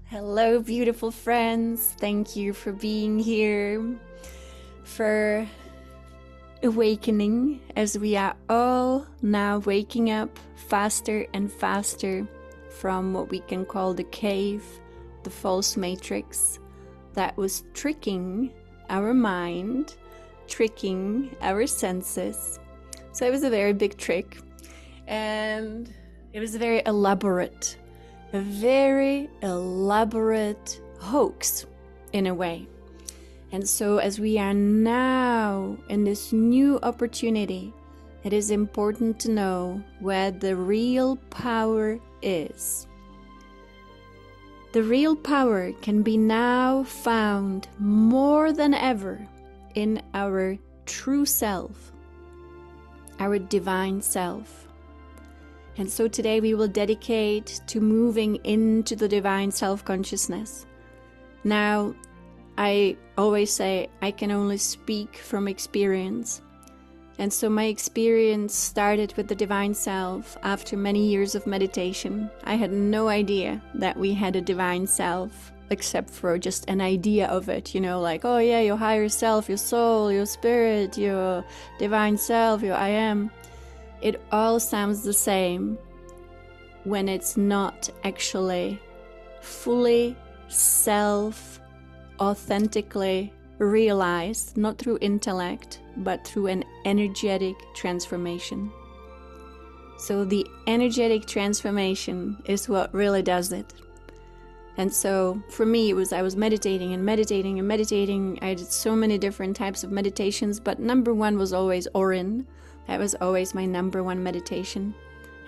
Hello, beautiful friends. Thank you for being here, for awakening as we are all now waking up faster and faster from what we can call the cave, the false matrix that was tricking our mind, tricking our senses. So it was a very big trick, and it was very elaborate. A very elaborate hoax in a way. And so as we are now in this new opportunity, it is important to know where the real power is. The real power can be now found more than ever in our true self, our divine self. And so today we will dedicate to moving into the divine self-consciousness. Now, I always say I can only speak from experience. And so my experience started with the divine self after many years of meditation. I had no idea that we had a divine self, except for just an idea of it, like, oh yeah, your higher self, your soul, your spirit, your divine self, your I am. It all sounds the same when it's not actually fully authentically realized, not through intellect, but through an energetic transformation. So the energetic transformation is what really does it. And so for me, I was meditating and meditating and meditating. I did so many different types of meditations, but number one was always Orin. That was always my number one meditation.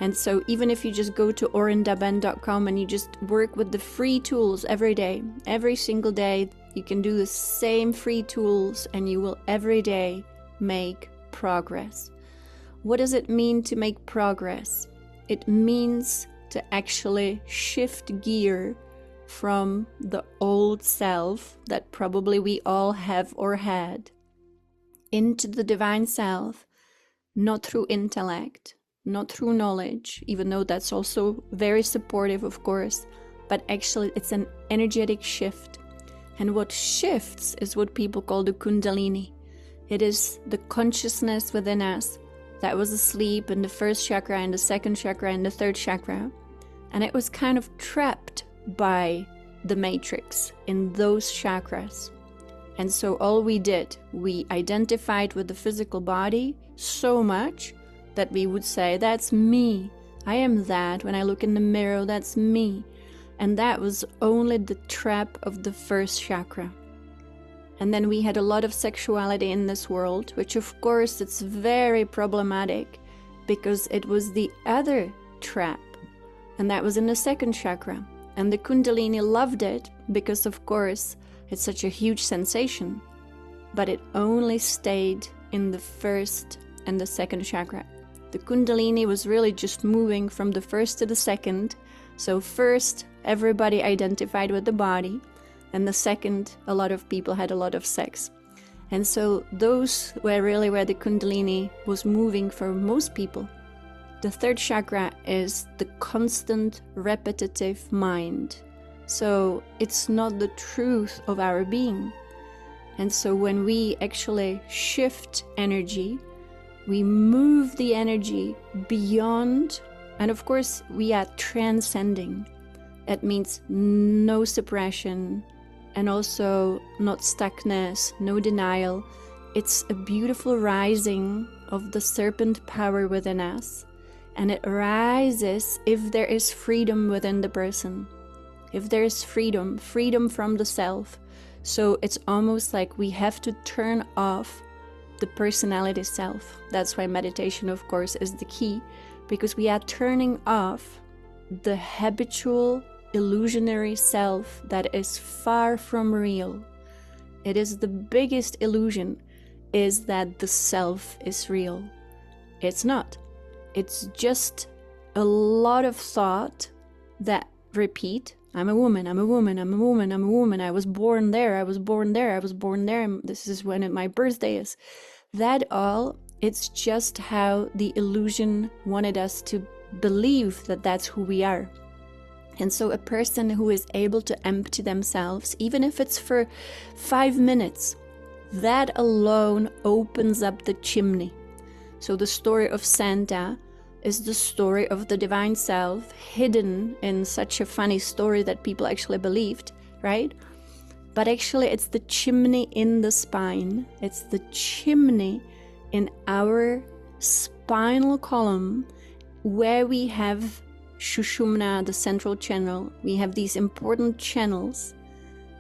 And so even if you just go to orindaben.com and you just work with the free tools every day, every single day, you can do the same free tools and you will every day make progress. What does it mean to make progress? It means to actually shift gear from the old self that probably we all have or had into the divine self. Not through intellect, not through knowledge, even though that's also very supportive, of course, but actually it's an energetic shift. And what shifts is what people call the Kundalini. It is the consciousness within us that was asleep in the first chakra and the second chakra and the third chakra. And it was kind of trapped by the matrix in those chakras. And so all we did, we identified with the physical body so much that we would say, that's me. I am that. When I look in the mirror, that's me. And that was only the trap of the first chakra. And then we had a lot of sexuality in this world, which of course it's very problematic because it was the other trap. And that was in the second chakra. And the Kundalini loved it because of course it's such a huge sensation, but it only stayed in the first and the second chakra. The Kundalini was really just moving from the first to the second. So first, everybody identified with the body, and the second, a lot of people had a lot of sex. And so those were really where the Kundalini was moving for most people. The third chakra is the constant repetitive mind. So it's not the truth of our being. And so when we actually shift energy, we move the energy beyond, and of course we are transcending. That means no suppression and also not stuckness, no denial. It's a beautiful rising of the serpent power within us. And it rises if there is freedom within the person. If there is freedom from the self. So it's almost like we have to turn off the personality self. That's why meditation, of course, is the key, because we are turning off the habitual illusionary self that is far from real. It is the biggest illusion, is that the self is real. It's not. It's just a lot of thought that repeat. I'm a woman, I'm a woman, I'm a woman, I'm a woman. I was born there, I was born there, I was born there. And this is when my birthday is. That all, it's just how the illusion wanted us to believe that that's who we are. And so a person who is able to empty themselves, even if it's for 5 minutes, that alone opens up the chimney. So the story of Santa is the story of the divine self, hidden in such a funny story that people actually believed, right? But actually it's the chimney in the spine. It's the chimney in our spinal column where we have Shushumna, the central channel. We have these important channels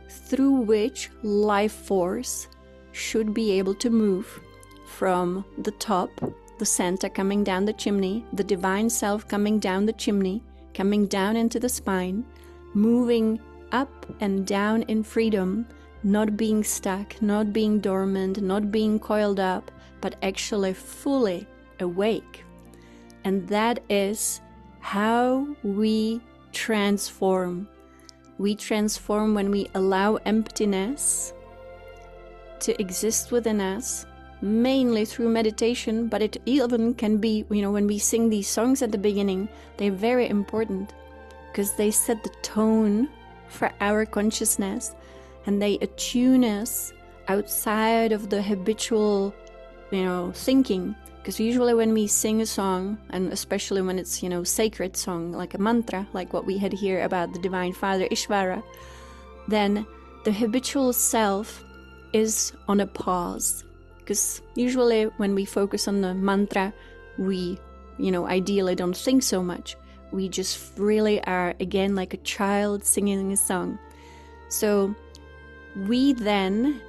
through which life force should be able to move from the top, the Santa coming down the chimney, the divine self coming down the chimney, coming down into the spine, moving up and down in freedom, not being stuck, not being dormant, not being coiled up, but actually fully awake. And that is how we transform. We transform when we allow emptiness to exist within us, mainly through meditation, but it even can be, when we sing these songs at the beginning, they're very important because they set the tone for our consciousness and they attune us outside of the habitual, thinking. Because usually when we sing a song, and especially when it's, sacred song, like a mantra, like what we had here about the Divine Father Ishvara, then the habitual self is on a pause. Because usually when we focus on the mantra, we, ideally don't think so much. We just really are, again, like a child singing a song. So we then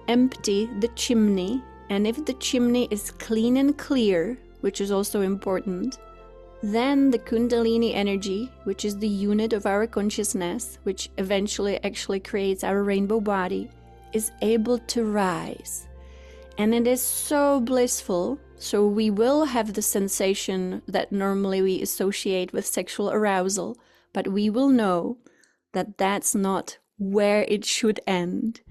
empty the chimney, and if the chimney is clean and clear, which is also important, then the Kundalini energy, which is the unit of our consciousness, which eventually actually creates our rainbow body, is able to rise. And it is so blissful. So we will have the sensation that normally we associate with sexual arousal, but we will know that that's not where it should end.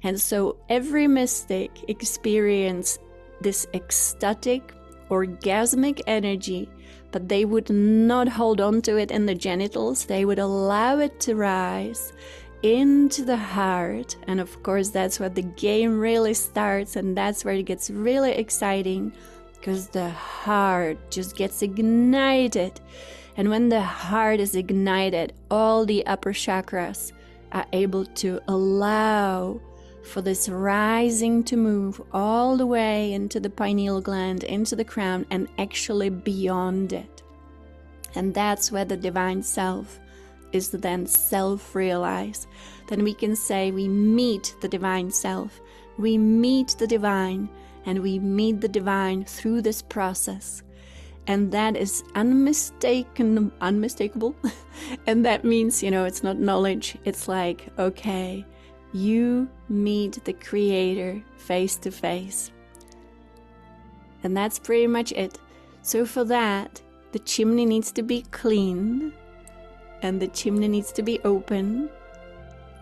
And so every mystic experience this ecstatic, orgasmic energy, but they would not hold on to it in the genitals. They would allow it to rise into the heart. And of course, that's where the game really starts, and that's where it gets really exciting, because the heart just gets ignited. And when the heart is ignited, all the upper chakras are able to allow for this rising to move all the way into the pineal gland, into the crown, and actually beyond it. And that's where the divine self is then self-realized. Then we can say we meet the divine self, we meet the divine, and we meet the divine through this process. And that is unmistakable. And that means, it's not knowledge. It's like, okay, you meet the Creator face to face. And that's pretty much it. So for that, the chimney needs to be clean, and the chimney needs to be open.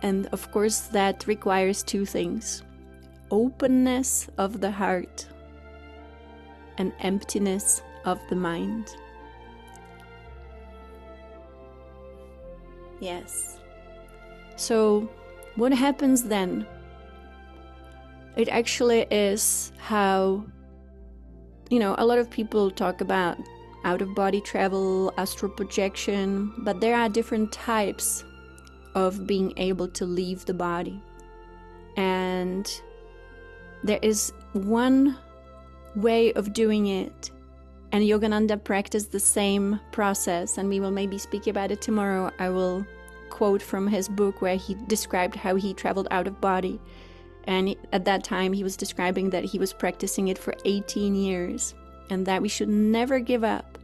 And of course, that requires two things: openness of the heart and emptiness of the mind. Yes. So what happens then? It actually is how, a lot of people talk about out-of-body travel, astral projection, but there are different types of being able to leave the body. And there is one way of doing it, and Yogananda practiced the same process, and we will maybe speak about it tomorrow. I will quote from his book where he described how he traveled out of body. And at that time, he was describing that he was practicing it for 18 years, and that we should never give up,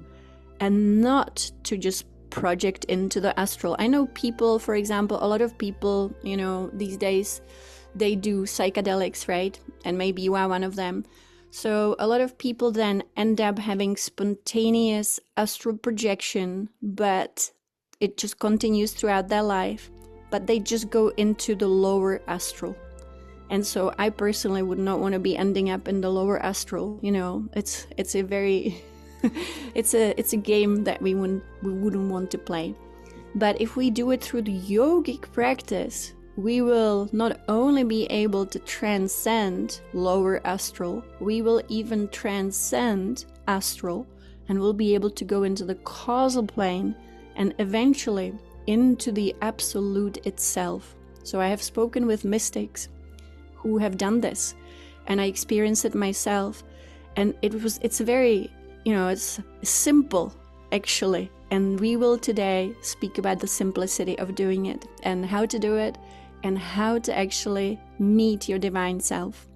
and not to just project into the astral. I know people, for example, a lot of people, these days, they do psychedelics, right? And maybe you are one of them. So a lot of people then end up having spontaneous astral projection, but it just continues throughout their life, but they just go into the lower astral. And so I personally would not want to be ending up in the lower astral. It's a very it's a game that we wouldn't want to play. But if we do it through the yogic practice, we will not only be able to transcend lower astral, we will even transcend astral, and we'll be able to go into the causal plane and eventually into the absolute itself. So I have spoken with mystics who have done this, and I experienced it myself. And it's very, it's simple actually. And we will today speak about the simplicity of doing it and how to do it and how to actually meet your divine self.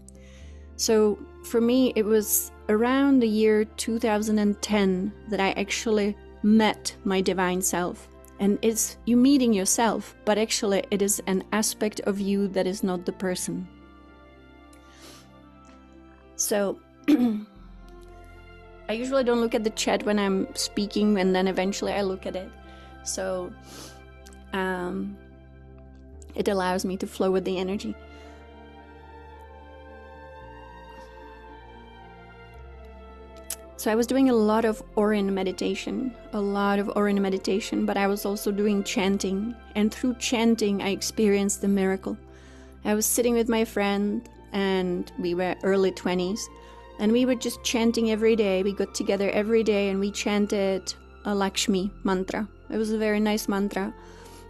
So for me, it was around the year 2010 that I actually met my divine self. And it's you meeting yourself, but actually it is an aspect of you that is not the person. So I usually don't look at the chat when I'm speaking, and then eventually I look at it. So it allows me to flow with the energy. So I was doing a lot of Orin meditation, but I was also doing chanting. And through chanting, I experienced the miracle. I was sitting with my friend, and we were early 20s, and we were just chanting every day. We got together every day and we chanted a Lakshmi mantra. It was a very nice mantra.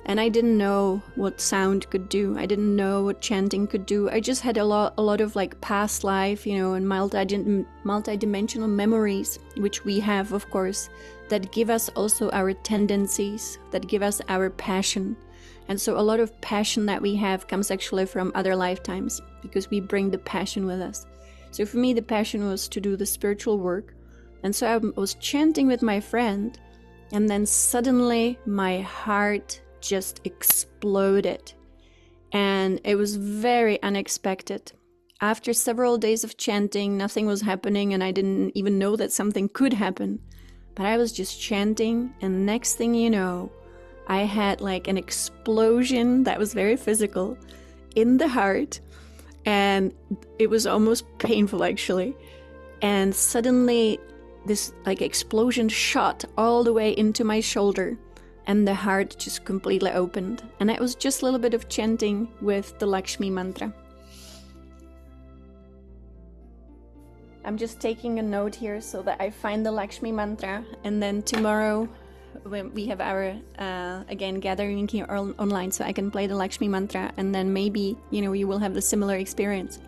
And I didn't know what sound could do. I didn't know what chanting could do. I just had a lot of like past life, and multi-dimensional memories, which we have, of course, that give us also our tendencies, that give us our passion. And so a lot of passion that we have comes actually from other lifetimes, because we bring the passion with us. So for me, the passion was to do the spiritual work. And so I was chanting with my friend, and then suddenly my heart just exploded. And it was very unexpected. After several days of chanting, nothing was happening, and I didn't even know that something could happen. But I was just chanting, and next thing you know, I had like an explosion that was very physical in the heart, and it was almost painful actually. And suddenly this like explosion shot all the way into my shoulder, and the heart just completely opened. And it was just a little bit of chanting with the Lakshmi mantra. I'm just taking a note here so that I find the Lakshmi mantra, and then tomorrow when we have our again gathering here online, so I can play the Lakshmi mantra, and then maybe you will have the similar experience.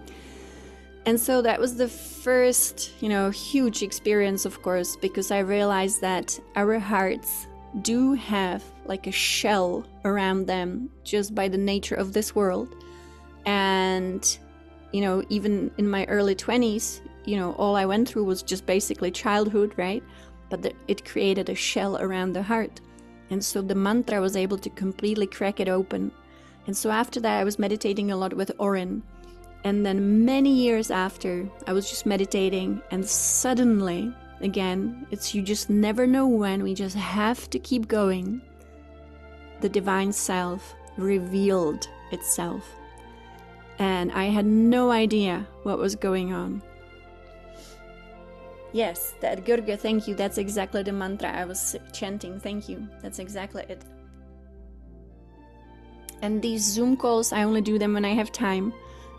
And so that was the first huge experience, of course, because I realized that our hearts do have like a shell around them just by the nature of this world. And even in my early 20s, all I went through was just basically childhood, right? But it created a shell around the heart. And so the mantra was able to completely crack it open. And so after that, I was meditating a lot with Orin. And then many years after, I was just meditating, and suddenly, again, you just never know when, we just have to keep going. The divine self revealed itself. And I had no idea what was going on. Yes, that Gurga, thank you. That's exactly the mantra I was chanting. Thank you. That's exactly it. And these Zoom calls, I only do them when I have time.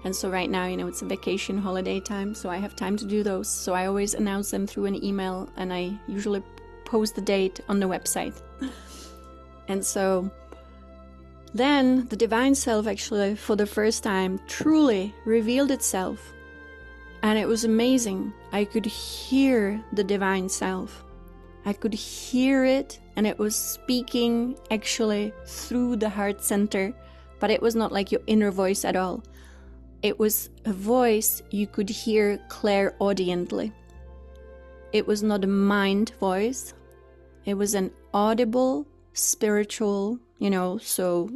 And so right now, it's a vacation holiday time, so I have time to do those. So I always announce them through an email, and I usually post the date on the website. And so then the divine self actually, for the first time, truly revealed itself. And it was amazing. I could hear the divine self. I could hear it, and it was speaking actually through the heart center, but it was not like your inner voice at all. It was a voice you could hear clairaudiently. It was not a mind voice. It was an audible, spiritual, so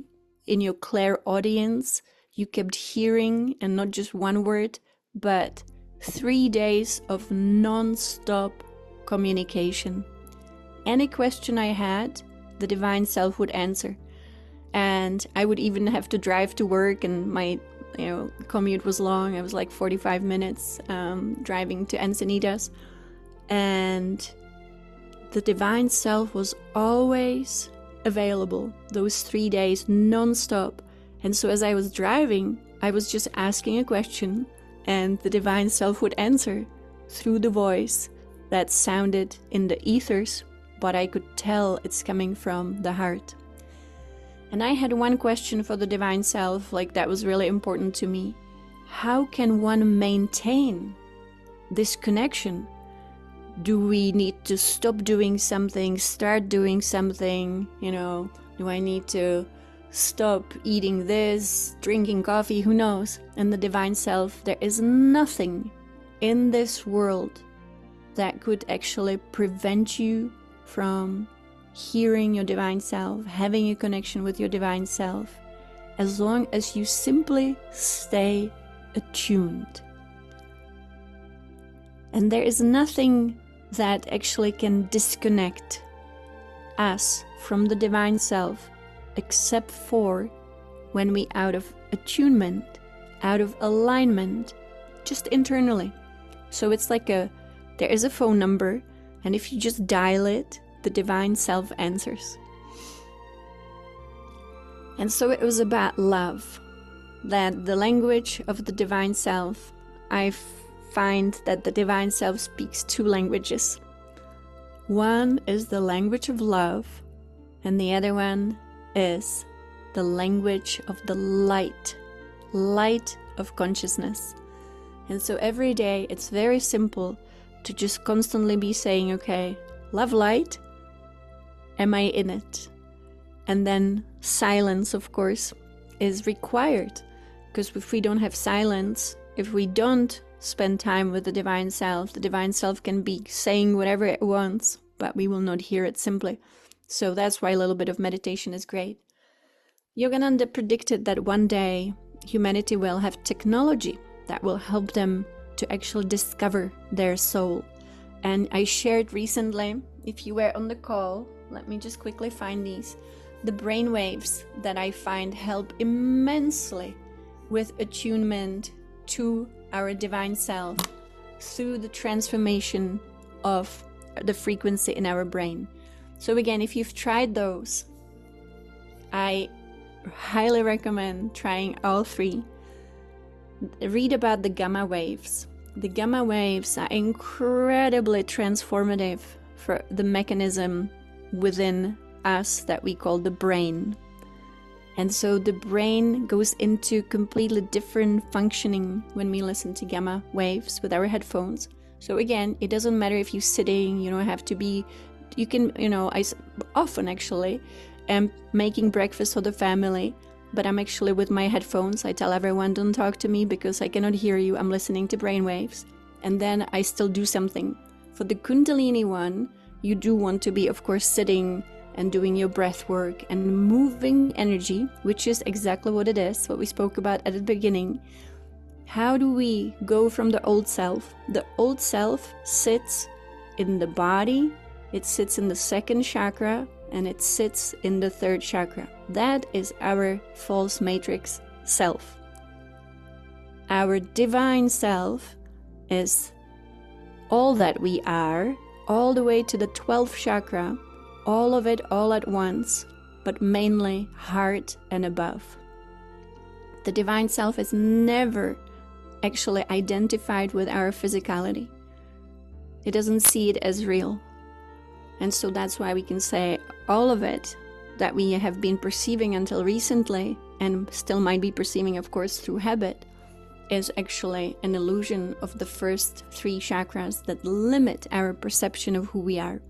in your clairaudience, you kept hearing, and not just one word, but 3 days of non-stop communication. Any question I had, the divine self would answer. And I would even have to drive to work, and my commute was long. It was like 45 minutes driving to Encinitas. And the divine self was always available those 3 days non-stop. And so as I was driving, I was just asking a question, and the Divine Self would answer through the voice that sounded in the ethers, but I could tell it's coming from the heart. And I had one question for the Divine Self, like that was really important to me. How can one maintain this connection? Do we need to stop doing something, start doing something? Do I need to stop eating this, drinking coffee? Who knows? And the Divine Self, there is nothing in this world that could actually prevent you from hearing your Divine Self, having a connection with your Divine Self, as long as you simply stay attuned. And there is nothing that actually can disconnect us from the Divine Self, except for when we out of attunement, out of alignment, just internally. So it's like there is a phone number, and if you just dial it, the Divine Self answers. And so it was about love, that the language of the Divine Self, I find that the Divine Self speaks 2 languages. One is the language of love, and the other one is the language of the light of consciousness. And so every day it's very simple to just constantly be saying, okay, love, light, am I in it? And then silence, of course, is required, because if we don't have silence, if we don't spend time with the Divine Self can be saying whatever it wants, but we will not hear it simply. So that's why a little bit of meditation is great. Yogananda predicted that one day humanity will have technology that will help them to actually discover their soul. And I shared recently, if you were on the call, let me just quickly find these, the brain waves that I find help immensely with attunement to our Divine Self through the transformation of the frequency in our brain. So again, if you've tried those, I highly recommend trying all 3. Read about the gamma waves. The gamma waves are incredibly transformative for the mechanism within us that we call the brain. And so the brain goes into completely different functioning when we listen to gamma waves with our headphones. So again, it doesn't matter if you're sitting, you don't have to be, you can, I often actually am making breakfast for the family, but I'm actually with my headphones. I tell everyone, don't talk to me because I cannot hear you. I'm listening to brainwaves. And then I still do something. For the Kundalini one, you do want to be, of course, sitting and doing your breath work and moving energy, which is exactly what it is, what we spoke about at the beginning. How do we go from the old self? The old self sits in the body, it sits in the 2nd chakra, and it sits in the 3rd chakra. That is our false matrix self. Our Divine Self is all that we are, all the way to the 12th chakra, all of it all at once, but mainly heart and above. The Divine Self is never actually identified with our physicality. It doesn't see it as real. And so that's why we can say all of it that we have been perceiving until recently, and still might be perceiving, of course, through habit, is actually an illusion of the first 3 chakras that limit our perception of who we are.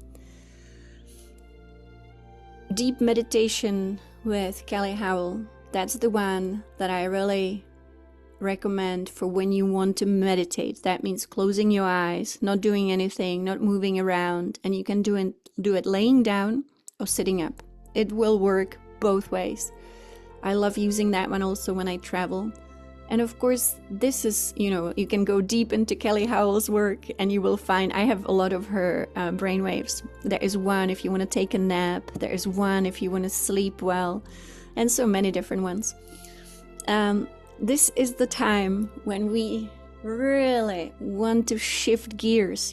Deep meditation with Kelly Howell, that's the one that I really recommend for when you want to meditate. That means closing your eyes, not doing anything, not moving around, and you can do it laying down or sitting up. It will work both ways. I love using that one also when I travel. And of course, this is, you can go deep into Kelly Howell's work and you will find, I have a lot of her brainwaves. There is one if you want to take a nap. There is one if you want to sleep well, and so many different ones. This is the time when we really want to shift gears,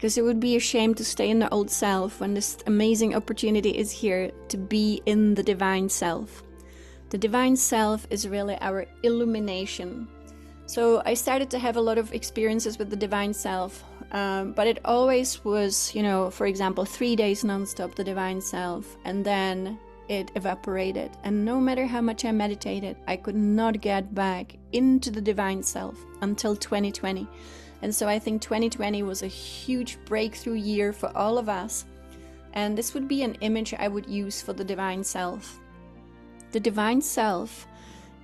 Because it would be a shame to stay in the old self when this amazing opportunity is here to be in the divine self. The divine self is really our illumination. So I started to have a lot of experiences with the divine self, but it always was, for example, 3 days nonstop, the divine self, and then it evaporated. And no matter how much I meditated, I could not get back into the divine self until 2020. And so I think 2020 was a huge breakthrough year for all of us. And this would be an image I would use for the divine self. The divine self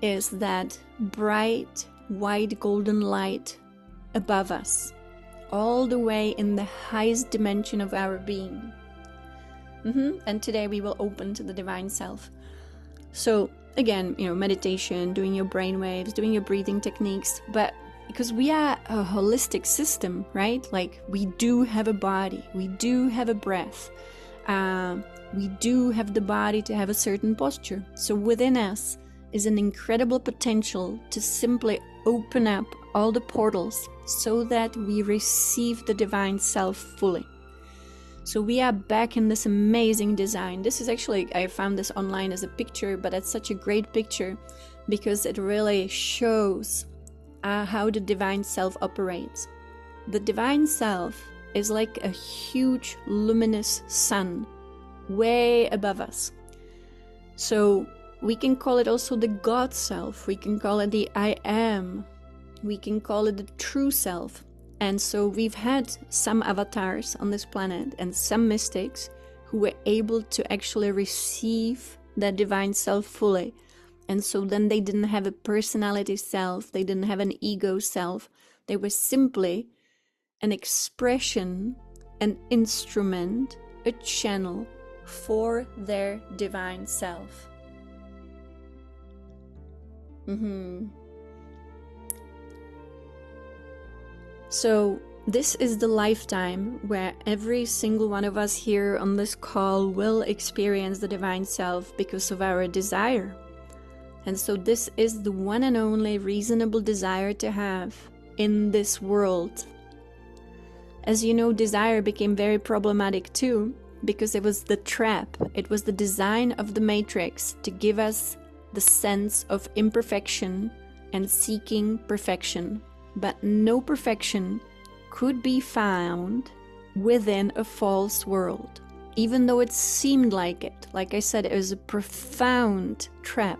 is that bright, white golden light above us, all the way in the highest dimension of our being. And today we will open to the divine self. So again, meditation, doing your brain waves, doing your breathing techniques, but because we are a holistic system, right? Like, we do have a body, we do have a breath, we do have the body to have a certain posture. So within us is an incredible potential to simply open up all the portals so that we receive the divine self fully. So we are back in this amazing design. This is actually, I found this online as a picture, but it's such a great picture because it really shows how the divine self operates. The divine self is like a huge luminous sun way above us. So we can call it also the God self, we can call it the I am, we can call it the true self. And so we've had some avatars on this planet and some mystics who were able to actually receive that divine self fully. And so then they didn't have a personality self, they didn't have an ego self, they were simply an expression, an instrument, a channel for their divine self. So this is the lifetime where every single one of us here on this call will experience the divine self because of our desire. And so this is the one and only reasonable desire to have in this world. As you know, desire became very problematic too, because it was the trap. It was the design of the matrix to give us the sense of imperfection and seeking perfection. But no perfection could be found within a false world, even though it seemed like it. Like I said, it was a profound trap.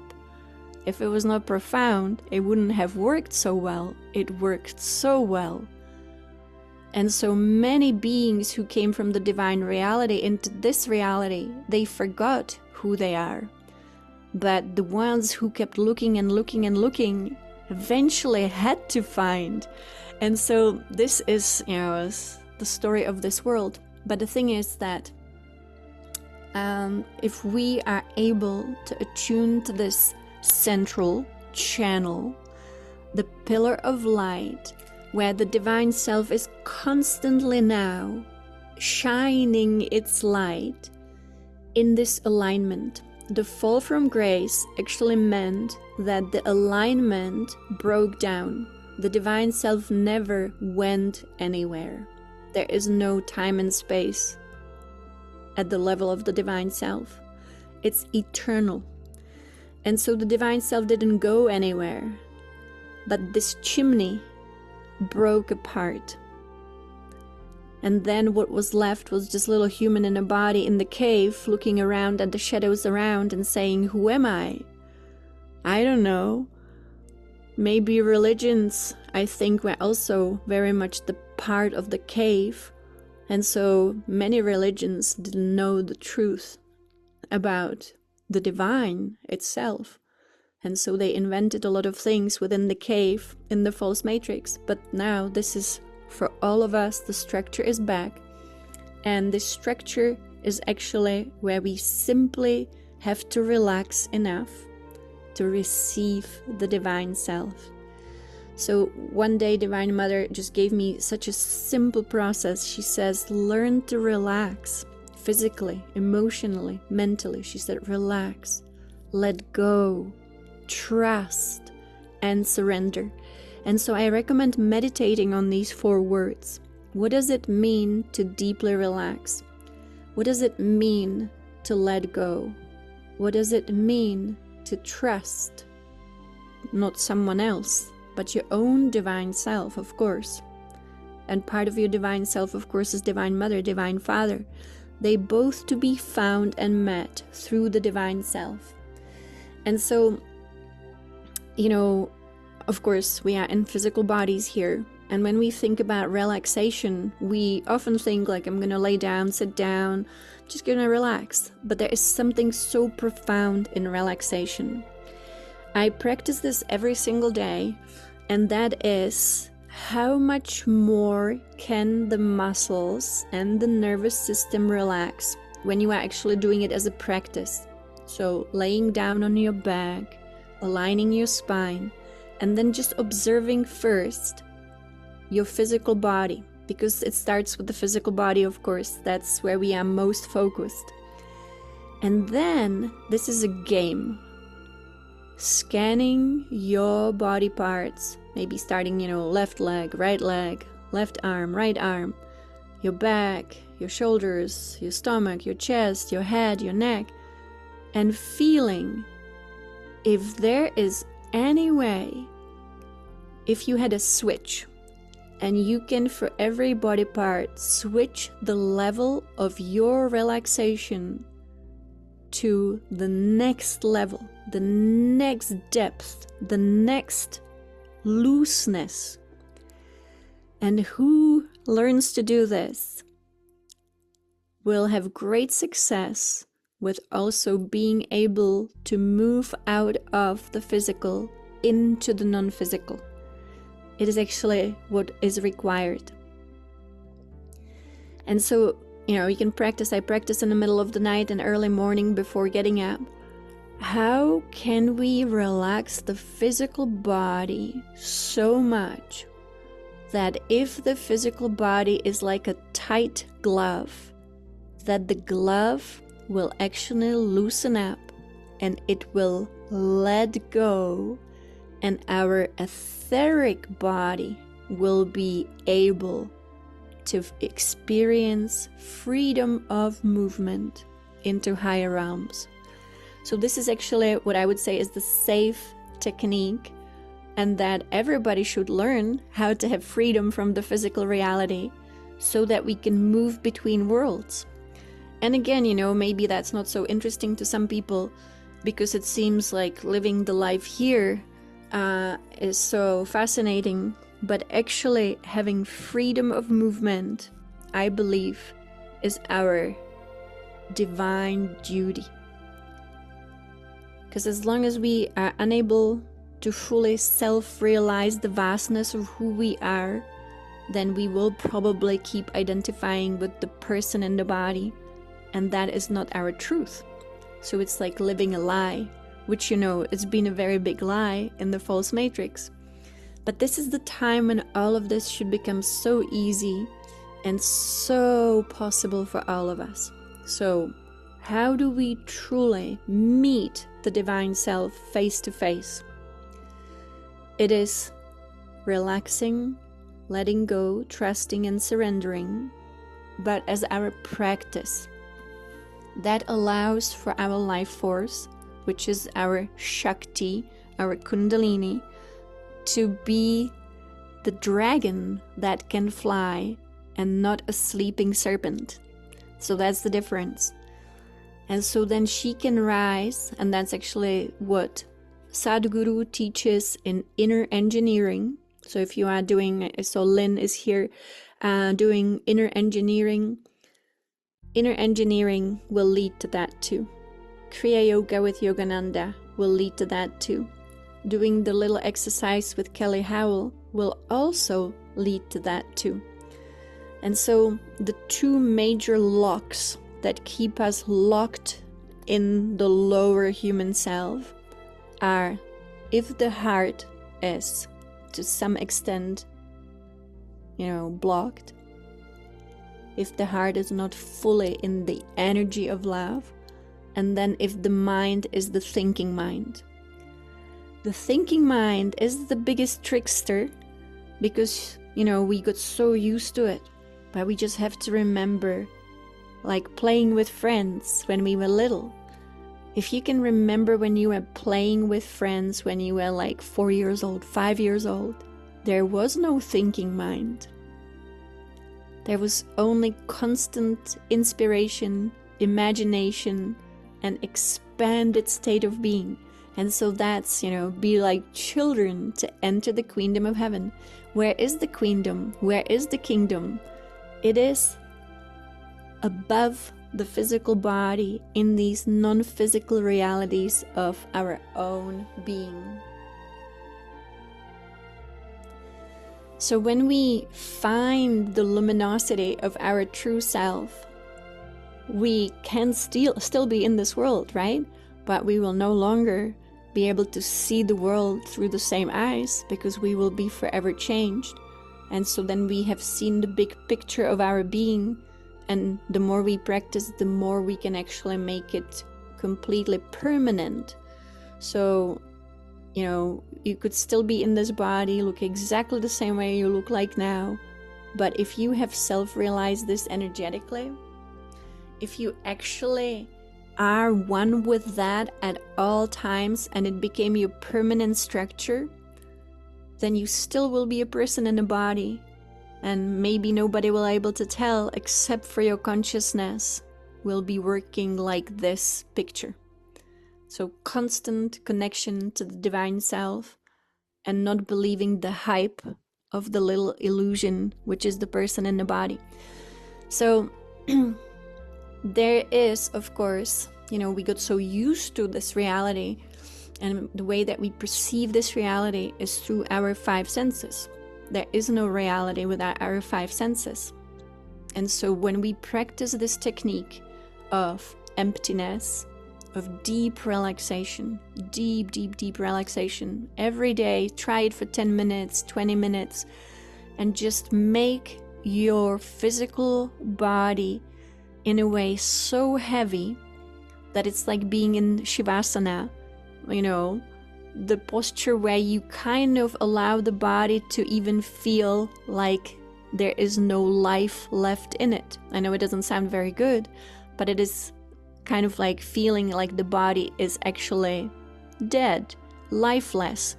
If it was not profound, it wouldn't have worked so well. It worked so well. And so many beings who came from the divine reality into this reality, they forgot who they are. But the ones who kept looking and looking and looking eventually had to find. And so this is, is the story of this world. But the thing is that if we are able to attune to this central channel, the pillar of light, where the divine self is constantly now shining its light in this alignment. The fall from grace actually meant that the alignment broke down. The divine self never went anywhere. There is no time and space at the level of the divine self. It's eternal. And so the divine self didn't go anywhere. But this chimney broke apart. And then what was left was just a little human in a body in the cave, looking around at the shadows around and saying, "Who am I? I don't know." Maybe religions, I think, were also very much the part of the cave. And so many religions didn't know the truth about the divine itself. And so they invented a lot of things within the cave in the false matrix. But now this is for all of us, the structure is back. And this structure is actually where we simply have to relax enough to receive the divine self. So one day Divine Mother just gave me such a simple process. She says, learn to relax physically, emotionally, mentally. She said, relax, let go, trust, and surrender. And so I recommend meditating on these 4 words. What does it mean to deeply relax? What does it mean to let go? What does it mean to trust? Not someone else, but your own divine self, of course. And part of your divine self, of course, is Divine Mother, Divine Father. They both to be found and met through the divine self. And so, of course, we are in physical bodies here. And when we think about relaxation, we often think like, I'm going to lay down, sit down, just going to relax. But there is something so profound in relaxation. I practice this every single day, and that is how much more can the muscles and the nervous system relax when you are actually doing it as a practice. So laying down on your back, aligning your spine, and then just observing first your physical body, because it starts with the physical body, of course. That's where we are most focused. And then this is a game. Scanning your body parts, maybe starting, left leg, left arm, right arm, your back, your shoulders, your stomach, your chest, your head, your neck, and feeling if there is any way, if you had a switch, and you can, for every body part, switch the level of your relaxation to the next level, the next depth, the next looseness. And who learns to do this will have great success with also being able to move out of the physical into the non-physical. It is actually what is required. And so, you can practice. I practice in the middle of the night and early morning before getting up. How can we relax the physical body so much that if the physical body is like a tight glove, that the glove will actually loosen up and it will let go, and our etheric body will be able to experience freedom of movement into higher realms. So this is actually what I would say is the safe technique, and that everybody should learn how to have freedom from the physical reality so that we can move between worlds. And again, maybe that's not so interesting to some people because it seems like living the life here is so fascinating. But actually having freedom of movement, I believe, is our divine duty. Because as long as we are unable to fully self-realize the vastness of who we are, then we will probably keep identifying with the person in the body, and that is not our truth. So it's like living a lie, which it's been a very big lie in the false matrix. But this is the time when all of this should become so easy and so possible for all of us. So how do we truly meet the divine self face to face? It is relaxing, letting go, trusting and surrendering, but as our practice. That allows for our life force, which is our Shakti, our Kundalini, to be the dragon that can fly and not a sleeping serpent. So that's the difference. And so then she can rise, and that's actually what Sadhguru teaches in inner engineering. So if you are doing, so Lynn is here doing inner engineering will lead to that too. Kriya Yoga with Yogananda will lead to that too. Doing the little exercise with Kelly Howell will also lead to that too. And so the two major locks that keep us locked in the lower human self are if the heart is to some extent, blocked, if the heart is not fully in the energy of love, and then if the mind is the thinking mind. The thinking mind is the biggest trickster because, we got so used to it. But we just have to remember, like playing with friends when we were little. If you can remember when you were playing with friends when you were like 4 years old, 5 years old, there was no thinking mind. There was only constant inspiration, imagination, and expanded state of being. And so that's, be like children to enter the kingdom of heaven. Where is the queendom? Where is the kingdom? It is above the physical body in these non-physical realities of our own being. So when we find the luminosity of our true self, we can still be in this world, right? But we will no longer be able to see the world through the same eyes, because we will be forever changed. And so then we have seen the big picture of our being, and the more we practice, the more we can actually make it completely permanent. So, you could still be in this body, look exactly the same way you look like now, but if you have self-realized this energetically, if you actually are one with that at all times and it became your permanent structure, then you still will be a person in a body, and maybe nobody will be able to tell except for your consciousness will be working like this picture. So constant connection to the divine self and not believing the hype of the little illusion, which is the person in the body. So there is, of course, we got so used to this reality, and the way that we perceive this reality is through our 5 senses. There is no reality without our 5 senses. And so when we practice this technique of emptiness, of deep relaxation, deep relaxation, every day, try it for 10 minutes, 20 minutes, and just make your physical body in a way so heavy that it's like being in Shavasana, the posture where you kind of allow the body to even feel like there is no life left in it. I know it doesn't sound very good, but it is kind of like feeling like the body is actually dead, lifeless.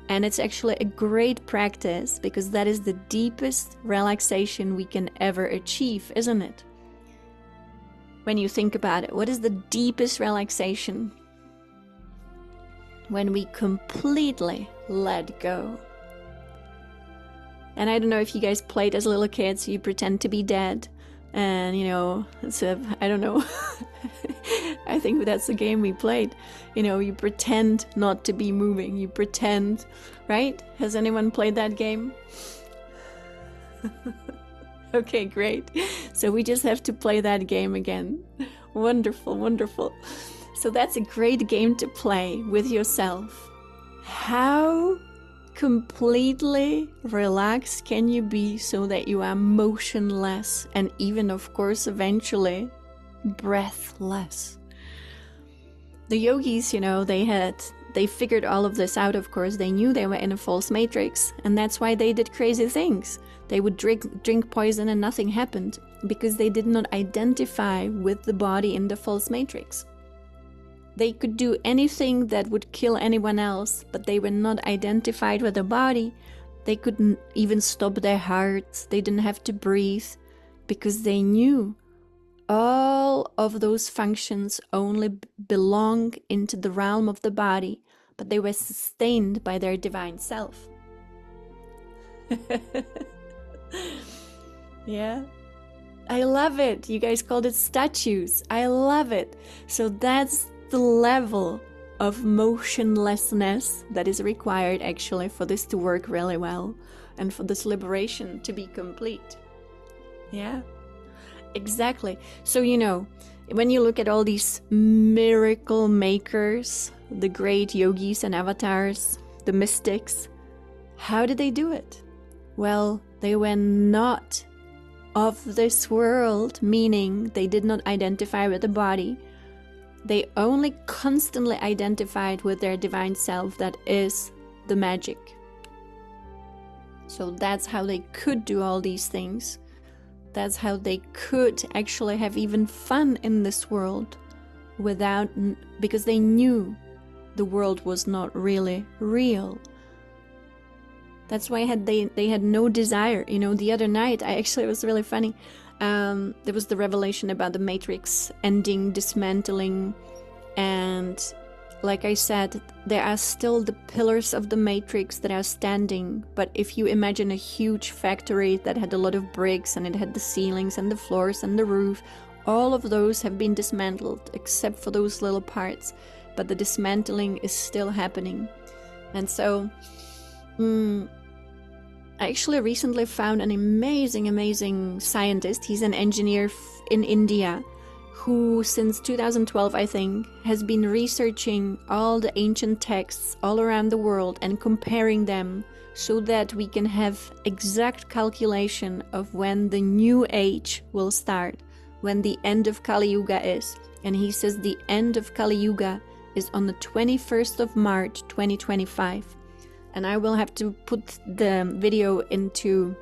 And it's actually a great practice, because that is the deepest relaxation we can ever achieve, isn't it? When you think about it, what is the deepest relaxation? When we completely let go. And I don't know if you guys played as little kids, you pretend to be dead. And, I don't know. I think that's the game we played. You pretend not to be moving. You pretend, right? Has anyone played that game? Okay, great. So we just have to play that game again. Wonderful, wonderful. So that's a great game to play with yourself. How completely relaxed can you be so that you are motionless and even, of course, eventually breathless? The yogis, they figured all of this out, of course. They knew they were in a false matrix, and that's why they did crazy things. They would drink poison and nothing happened, because they did not identify with the body in the false matrix. They could do anything that would kill anyone else, but they were not identified with the body. They couldn't even stop their hearts. They didn't have to breathe, because they knew all of those functions only belong into the realm of the body, but they were sustained by their divine self. Yeah. I love it. You guys called it statues. I love it. So that's the level of motionlessness that is required actually for this to work really well and for this liberation to be complete. Yeah, exactly. So, when you look at all these miracle makers, the great yogis and avatars, the mystics, how did they do it? Well, they were not of this world, meaning they did not identify with the body. They only constantly identified with their divine self, that is the magic. So that's how they could do all these things That's how they could actually have even fun in this world because they knew the world was not really real. That's why they had no desire. The other night, it was really funny. There was the revelation about the Matrix ending, dismantling, and like I said, there are still the pillars of the Matrix that are standing, but if you imagine a huge factory that had a lot of bricks and it had the ceilings and the floors and the roof, all of those have been dismantled except for those little parts, but the dismantling is still happening. And so I actually recently found an amazing scientist. He's an engineer in India who since 2012, I think, has been researching all the ancient texts all around the world and comparing them so that we can have exact calculation of when the new age will start, when the end of Kali Yuga is. And he says the end of Kali Yuga is on the 21st of March 2025. And I will have to put the video into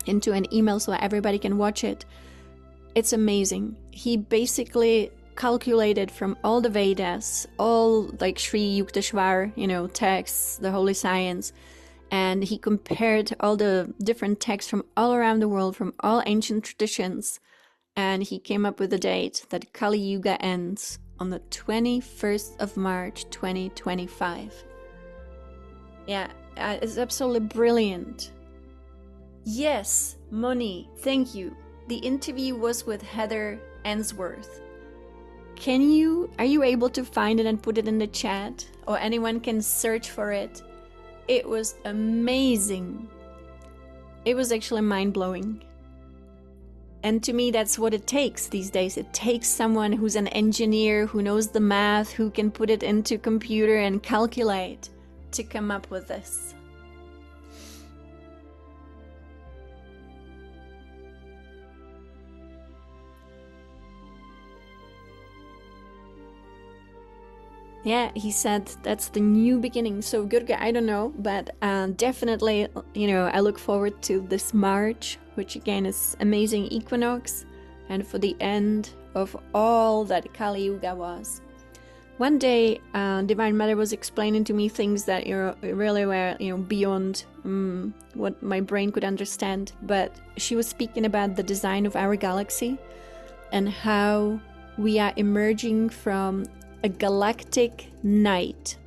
an email so everybody can watch it. It's amazing. He basically calculated from all the Vedas, all like Sri Yukteswar, texts, the holy science, and he compared all the different texts from all around the world, from all ancient traditions, and he came up with a date that Kali Yuga ends on the 21st of March 2025. Yeah, it's absolutely brilliant. Yes, Moni, thank you. The interview was with Heather Answorth. Are you able to find it and put it in the chat? Or anyone can search for it? It was amazing. It was actually mind-blowing. And to me, that's what it takes these days. It takes someone who's an engineer, who knows the math, who can put it into computer and calculate to come up with this. Yeah, he said that's the new beginning. So Gurga, I don't know, but definitely, I look forward to this March, which again is amazing equinox, and for the end of all that Kali Yuga was. One day, Divine Mother was explaining to me things that really were beyond what my brain could understand. But she was speaking about the design of our galaxy and how we are emerging from a galactic night,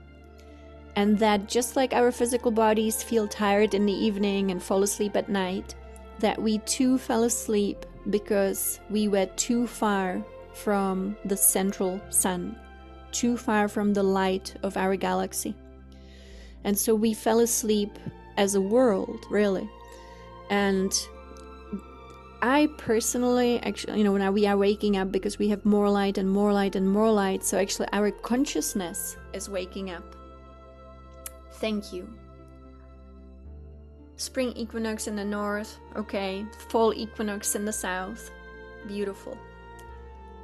and that just like our physical bodies feel tired in the evening and fall asleep at night, that we too fell asleep because we were too far from the central sun, too far from the light of our galaxy. And so we fell asleep as a world, really. And I personally, actually, now we are waking up because we have more light and more light and more light. So actually our consciousness is waking up. Thank you. Spring equinox in the north. Okay. Fall equinox in the south. Beautiful.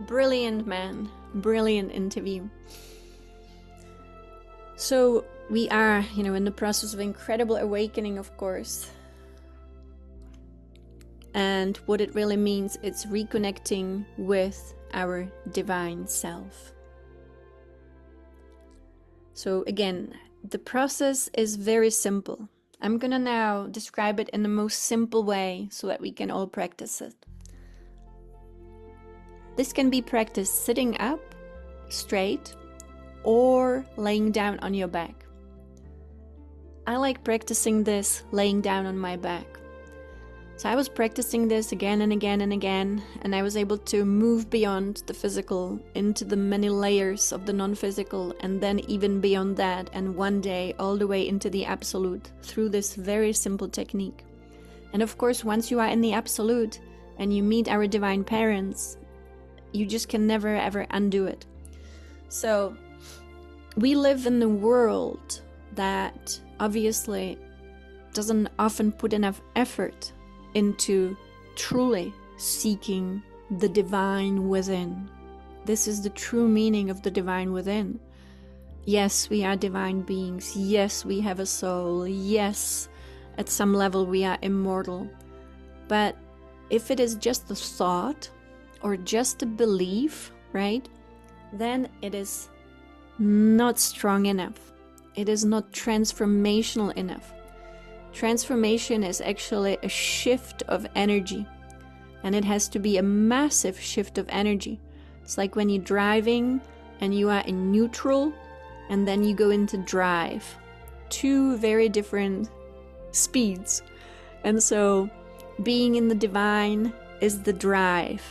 Brilliant, man. Brilliant interview. So we are, in the process of incredible awakening, of course. And what it really means, it's reconnecting with our divine self. So again, the process is very simple. I'm gonna now describe it in the most simple way so that we can all practice it. This can be practiced sitting up, straight, or laying down on your back. I like practicing this laying down on my back. So I was practicing this again and again and again, and I was able to move beyond the physical into the many layers of the non-physical, and then even beyond that, and one day all the way into the absolute through this very simple technique. And of course, once you are in the absolute and you meet our divine parents, you just can never ever undo it. So we live in a world that obviously doesn't often put enough effort into truly seeking the divine within. This is the true meaning of the divine within. Yes, we are divine beings. Yes, we have a soul. Yes, at some level we are immortal. But If it is just a thought or just a belief, right, then it is not strong enough. It is not transformational enough. Transformation is actually a shift of energy, and it has to be a massive shift of energy. It's like when you're driving and you are in neutral and then you go into drive. Two very different speeds. And so being in the divine is the drive.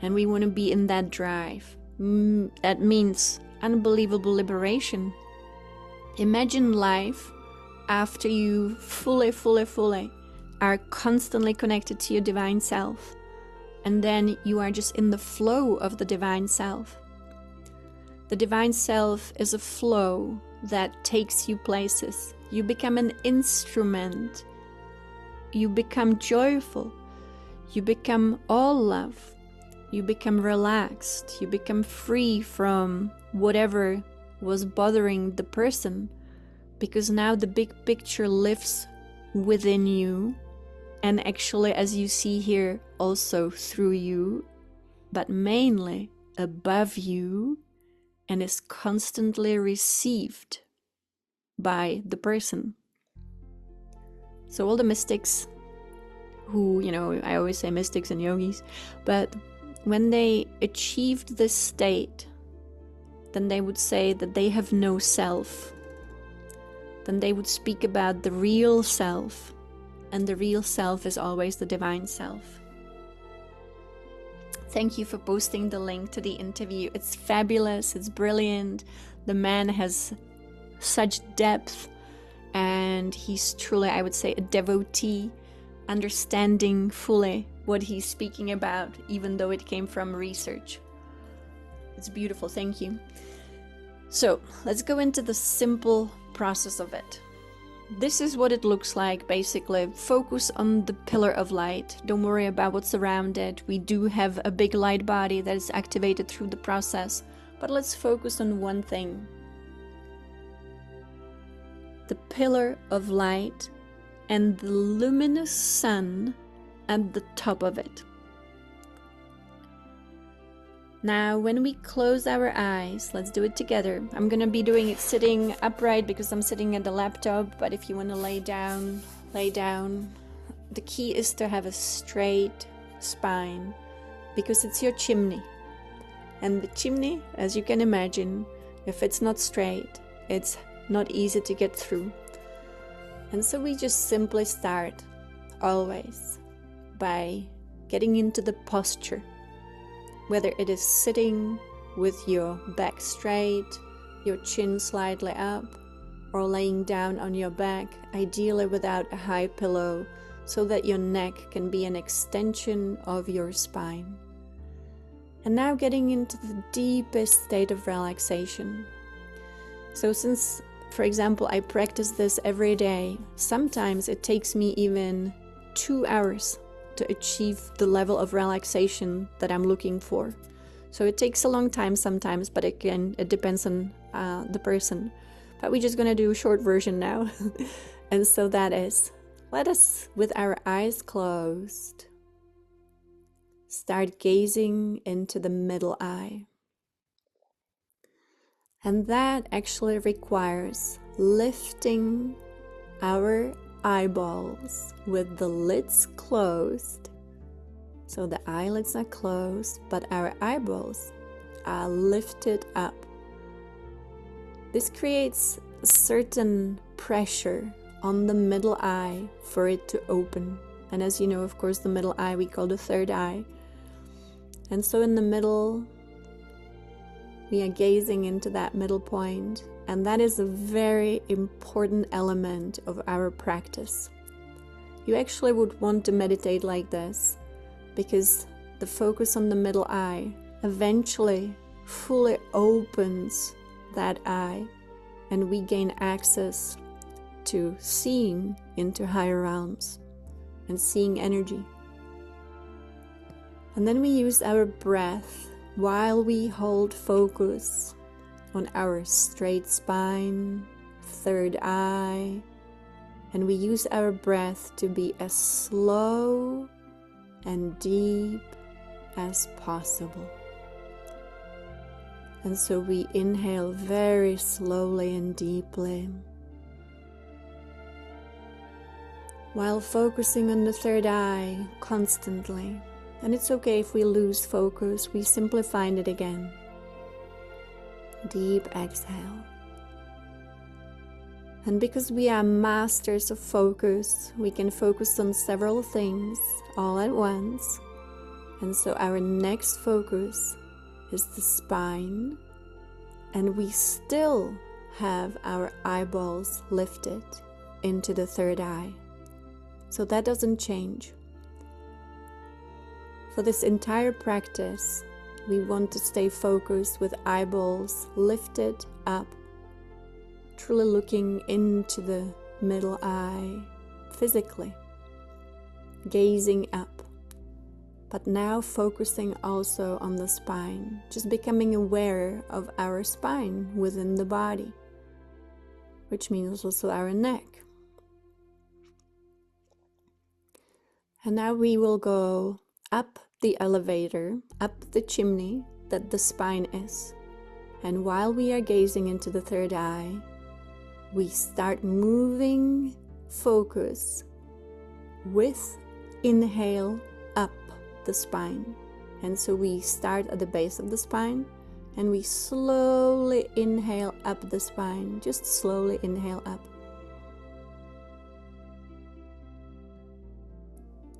And we want to be in that drive. That means unbelievable liberation. Imagine life after you fully are constantly connected to your divine self. And then you are just in the flow of the divine self. The divine self is a flow that takes you places. You become an instrument. You become joyful. You become all love. You become relaxed. You become free from whatever was bothering the person, because now the big picture lives within you, and actually, as you see here, also through you, but mainly above you, and is constantly received by the person. So all the mystics who, I always say mystics and yogis, but when they achieved this state, then they would say that they have no self. Then they would speak about the real self, and the real self is always the divine self. Thank you for posting the link to the interview. It's fabulous, it's brilliant. The man has such depth, and he's truly, I would say, a devotee, understanding fully what he's speaking about, even though it came from research. It's beautiful, thank you. So let's go into the simple process of it. This is what it looks like, basically. Focus on the pillar of light. Don't worry about what's around it. We do have a big light body that is activated through the process, but let's focus on one thing. The pillar of light and the luminous sun at the top of it. Now, when we close our eyes, let's do it together. I'm gonna be doing it sitting upright because I'm sitting at the laptop, but if you wanna lay down, lay down. The key is to have a straight spine because it's your chimney. And the chimney, as you can imagine, if it's not straight, it's not easy to get through. And so we just simply start, always, by getting into the posture. Whether it is sitting with your back straight, your chin slightly up, or laying down on your back, ideally without a high pillow, so that your neck can be an extension of your spine. And now getting into the deepest state of relaxation. So since, for example, I practice this every day, sometimes it takes me even 2 hours to achieve the level of relaxation that I'm looking for. So it takes a long time sometimes, but again, it depends on the person. But we're just gonna do a short version now. And so that is, let us, with our eyes closed, start gazing into the middle eye. And that actually requires lifting our eyeballs with the lids closed. So the eyelids are closed, but our eyeballs are lifted up. This creates a certain pressure on the middle eye for it to open. And as you know, of course, the middle eye we call the third eye. And so in the middle, we are gazing into that middle point. And that is a very important element of our practice. You actually would want to meditate like this, because the focus on the middle eye eventually fully opens that eye, and we gain access to seeing into higher realms and seeing energy. And then we use our breath while we hold focus on our straight spine, third eye, and we use our breath to be as slow and deep as possible. And so we inhale very slowly and deeply, while focusing on the third eye constantly. And it's okay if we lose focus, we simply find it again. Deep exhale. And because we are masters of focus, we can focus on several things all at once. And so our next focus is the spine, and we still have our eyeballs lifted into the third eye. So that doesn't change. For this entire practice, we want to stay focused with eyeballs lifted up, truly looking into the middle eye physically, gazing up, but now focusing also on the spine, just becoming aware of our spine within the body, which means also our neck. And now we will go up the elevator, up the chimney that the spine is. And while we are gazing into the third eye, we start moving focus with inhale up the spine. And so we start at the base of the spine and we slowly inhale up the spine, just slowly inhale up.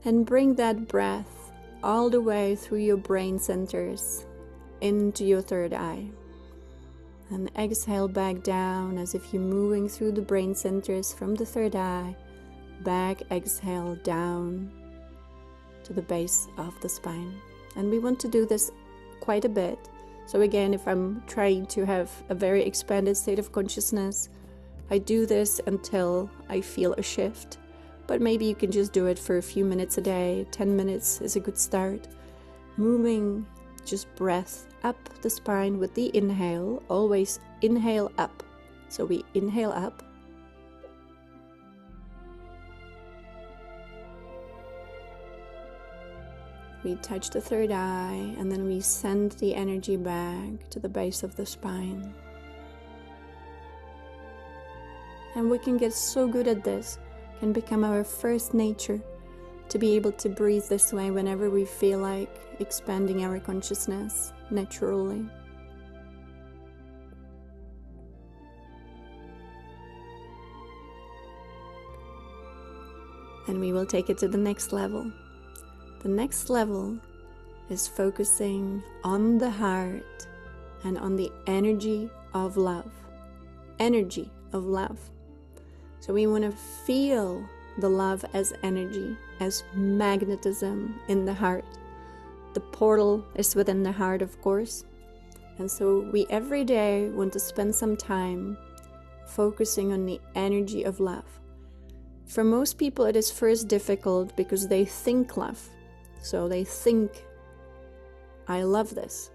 And bring that breath all the way through your brain centers into your third eye. And exhale back down as if you're moving through the brain centers from the third eye. Back exhale down to the base of the spine. And we want to do this quite a bit. So again, if I'm trying to have a very expanded state of consciousness, I do this until I feel a shift. But maybe you can just do it for a few minutes a day. 10 minutes is a good start. Moving just breath up the spine with the inhale. Always inhale up. So we inhale up. We touch the third eye and then we send the energy back to the base of the spine. And we can get so good at this. Can become our first nature to be able to breathe this way whenever we feel like expanding our consciousness naturally. And we will take it to the next level. The next level is focusing on the heart and on the energy of love. Energy of love. So we want to feel the love as energy, as magnetism in the heart. The portal is within the heart, of course. And so we every day want to spend some time focusing on the energy of love. For most people, it is first difficult because they think love. So they think, I love this.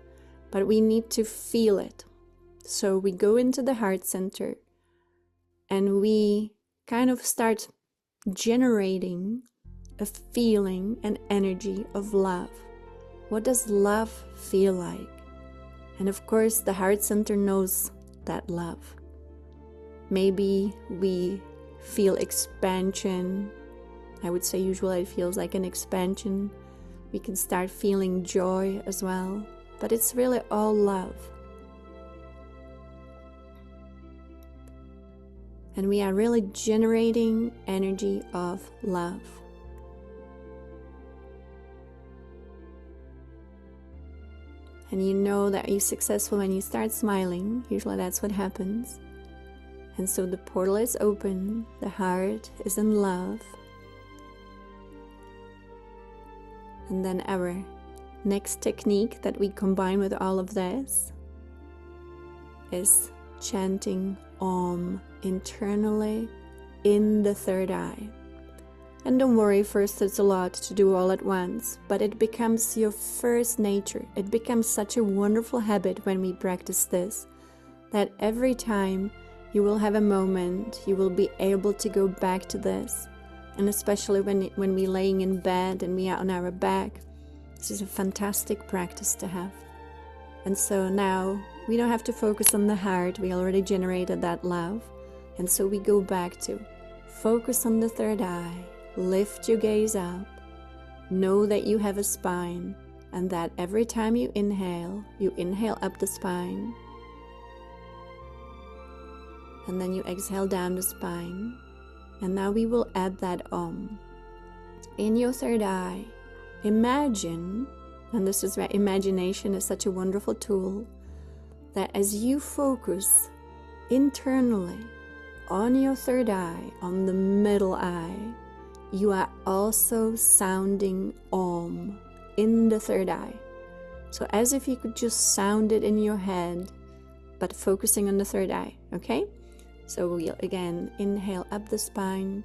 But we need to feel it. So we go into the heart center and we kind of start generating a feeling and energy of love. What does love feel like? And of course, the heart center knows that love. Maybe we feel expansion. I would say usually it feels like an expansion. We can start feeling joy as well. But it's really all love. And we are really generating energy of love. And you know that you're successful when you start smiling. Usually that's what happens. And so the portal is open. The heart is in love. And then our next technique that we combine with all of this is chanting Om internally in the third eye. And don't worry, first it's a lot to do all at once, but it becomes your first nature. It becomes such a wonderful habit when we practice this, that every time you will have a moment, you will be able to go back to this And especially when we're laying in bed and we are on our back, this is a fantastic practice to have. And so now we don't have to focus on the heart. We already generated that love. And so we go back to focus on the third eye, lift your gaze up, know that you have a spine, and that every time you inhale up the spine, and then you exhale down the spine. And now we will add that Om. In your third eye, imagine, and this is where imagination is such a wonderful tool, that as you focus internally on your third eye, on the middle eye, you are also sounding Om in the third eye. So as if you could just sound it in your head, but focusing on the third eye, okay? So we'll again inhale up the spine,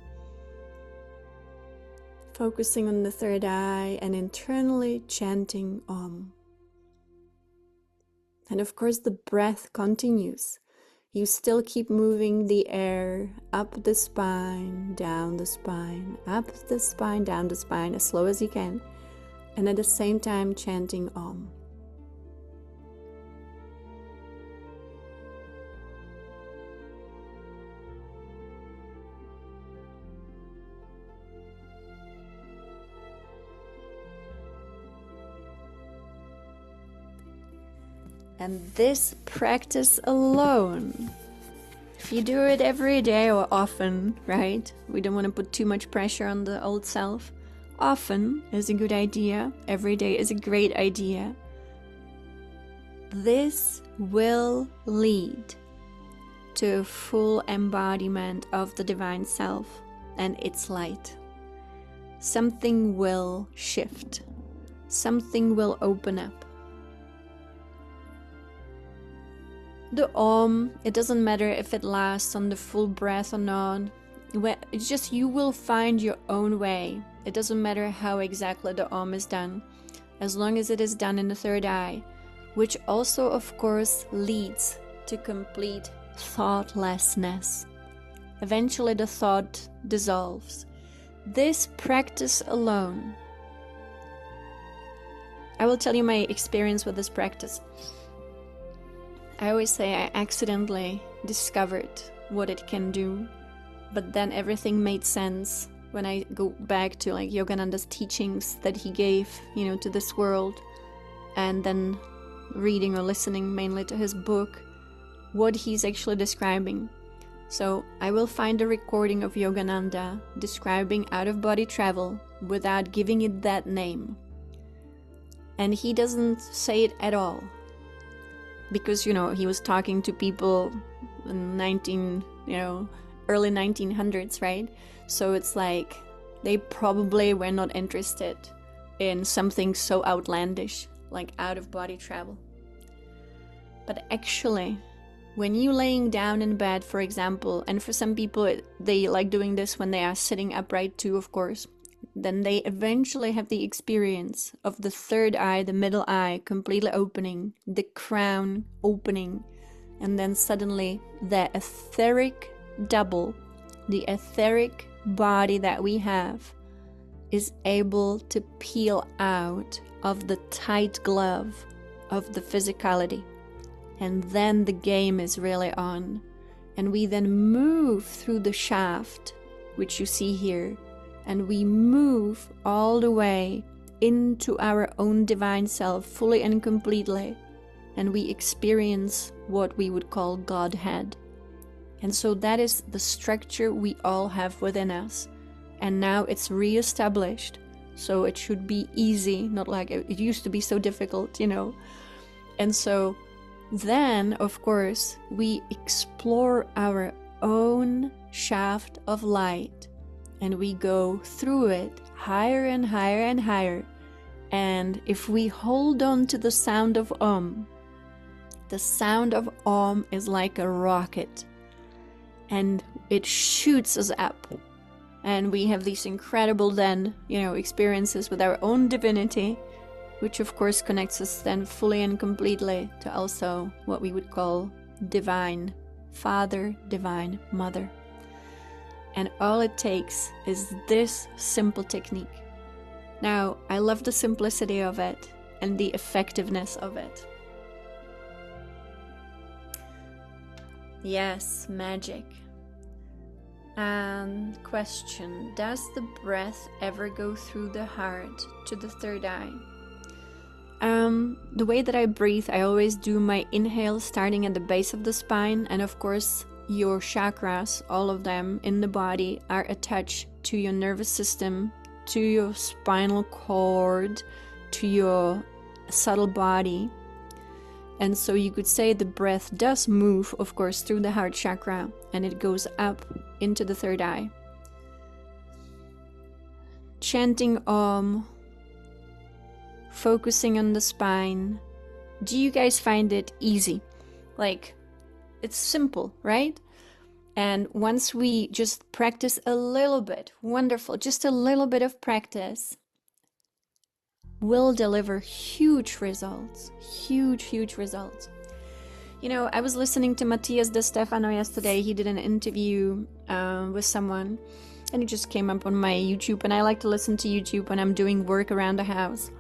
focusing on the third eye and internally chanting Om. And of course the breath continues. You still keep moving the air up the spine, down the spine, up the spine, down the spine, as slow as you can. And at the same time chanting Om. And this practice alone, if you do it every day or often, right? We don't want to put too much pressure on the old self. Often is a good idea. Every day is a great idea. This will lead to full embodiment of the divine self and its light. Something will shift. Something will open up. The Om, it doesn't matter if it lasts on the full breath or not. It's just you will find your own way. It doesn't matter how exactly the Om is done, as long as it is done in the third eye, which also, of course, leads to complete thoughtlessness. Eventually the thought dissolves. This practice alone, I will tell you my experience with this practice. I always say I accidentally discovered what it can do, but then everything made sense when I go back to like Yogananda's teachings that he gave, to this world, and then reading or listening mainly to his book, what he's actually describing. So I will find a recording of Yogananda describing out-of-body travel without giving it that name. And he doesn't say it at all. Because, he was talking to people in early 1900s, right? So it's like they probably were not interested in something so outlandish like out-of-body travel. But actually, when you're laying down in bed, for example, and for some people they like doing this when they are sitting upright too, of course, then they eventually have the experience of the third eye, the middle eye, completely opening, the crown opening, and then suddenly the etheric double, the etheric body that we have, is able to peel out of the tight glove of the physicality. And then the game is really on. And we then move through the shaft, which you see here, and we move all the way into our own divine self fully and completely, and we experience what we would call Godhead. And so that is the structure we all have within us, and now it's re-established, so it should be easy, not like it used to be so difficult, And so then, of course, we explore our own shaft of light, and we go through it higher and higher and higher. And if we hold on to the sound of Om, the sound of Om is like a rocket, and it shoots us up. And we have these incredible then, experiences with our own divinity, which of course connects us then fully and completely to also what we would call divine Father, divine Mother. And all it takes is this simple technique. Now, I love the simplicity of it and the effectiveness of it. Yes, magic. And question, does the breath ever go through the heart to the third eye? The way that I breathe, I always do my inhale starting at the base of the spine, and of course your chakras, all of them in the body, are attached to your nervous system, to your spinal cord, to your subtle body. And so you could say the breath does move, of course, through the heart chakra, and it goes up into the third eye. Chanting Om, focusing on the spine. Do you guys find it easy? Like, it's simple, right? And once we just practice a little bit, wonderful, just a little bit of practice will deliver huge results, huge results. You know, I was listening to Matthias De Stefano yesterday. He did an interview with someone, and it just came up on my YouTube, and I like to listen to YouTube when I'm doing work around the house.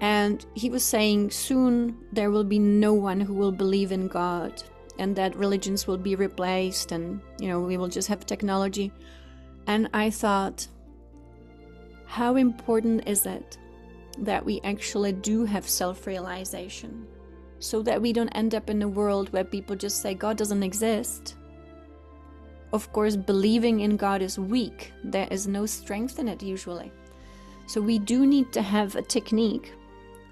And he was saying soon there will be no one who will believe in God, and that religions will be replaced, and, you know, we will just have technology. And I thought, how important is it that we actually do have self-realization, so that we don't end up in a world where people just say God doesn't exist. Of course, believing in God is weak. There is no strength in it usually. So we do need to have a technique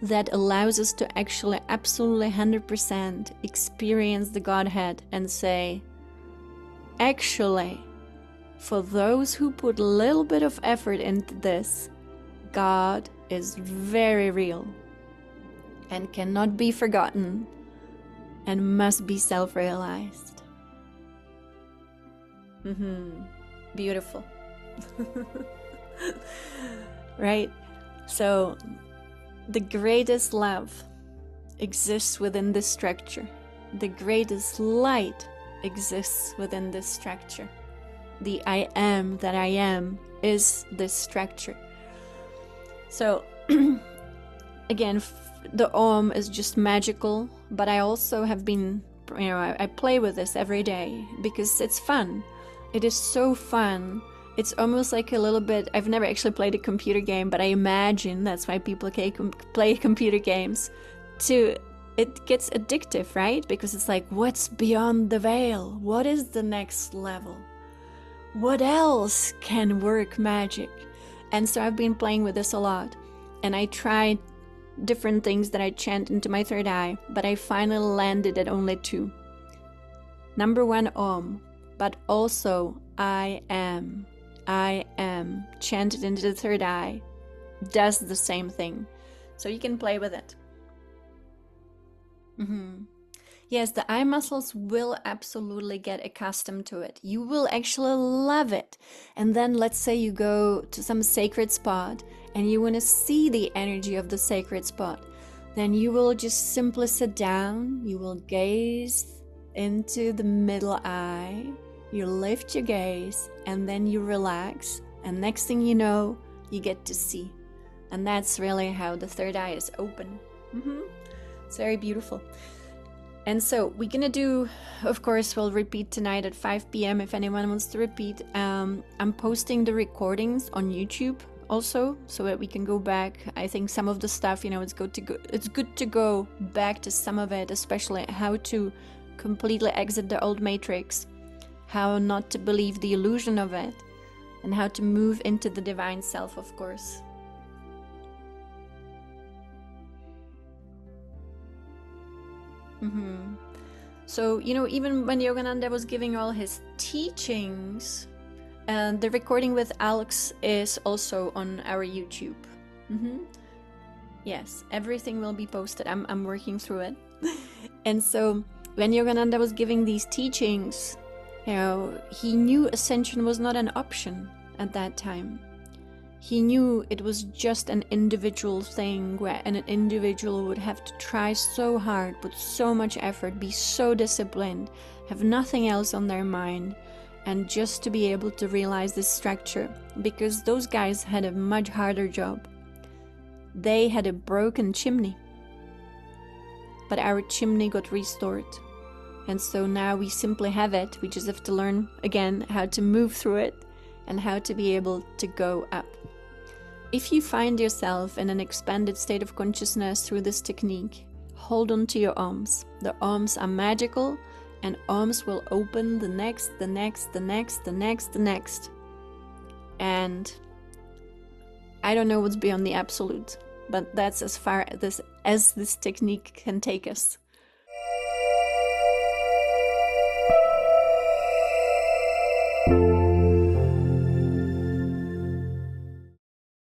that allows us to actually absolutely 100% experience the Godhead and say, actually, for those who put a little bit of effort into this, God is very real and cannot be forgotten and must be self-realized. Beautiful. Right? So the greatest love exists within this structure. The greatest light exists within this structure. The I am that I am is this structure. So again, the Om is just magical, but I also have been, I play with this every day because it's fun. It is so fun. It's almost like a little bit, I've never actually played a computer game, but I imagine that's why people play computer games. It gets addictive, right? Because it's like, what's beyond the veil? What is the next level? What else can work magic? And so I've been playing with this a lot. And I tried different things that I chant into my third eye, but I finally landed at only 2. Number 1, Om, but also I am, chanted into the third eye, does the same thing. So you can play with it. Yes, the eye muscles will absolutely get accustomed to it. You will actually love it. And then let's say you go to some sacred spot and you want to see the energy of the sacred spot. Then you will just simply sit down, you will gaze into the middle eye, you lift your gaze, and then you relax. And next thing you know, you get to see. And that's really how the third eye is open. It's very beautiful. And so we're gonna do, of course, we'll repeat tonight at 5 p.m. if anyone wants to repeat. I'm posting the recordings on YouTube also, so that we can go back. I think some of the stuff, it's good to go back to some of it, especially how to completely exit the old matrix, how not to believe the illusion of it, and how to move into the divine self, of course. So, even when Yogananda was giving all his teachings, the recording with Alex is also on our YouTube. Yes, everything will be posted. I'm working through it. And so when Yogananda was giving these teachings, he knew ascension was not an option at that time. He knew it was just an individual thing where an individual would have to try so hard, put so much effort, be so disciplined, have nothing else on their mind, and just to be able to realize this structure, because those guys had a much harder job. They had a broken chimney, but our chimney got restored. And so now we simply have it. We just have to learn again how to move through it and how to be able to go up. If you find yourself in an expanded state of consciousness through this technique, hold on to your arms. The arms are magical, and arms will open the next. And I don't know what's beyond the absolute, but that's as far as this technique can take us.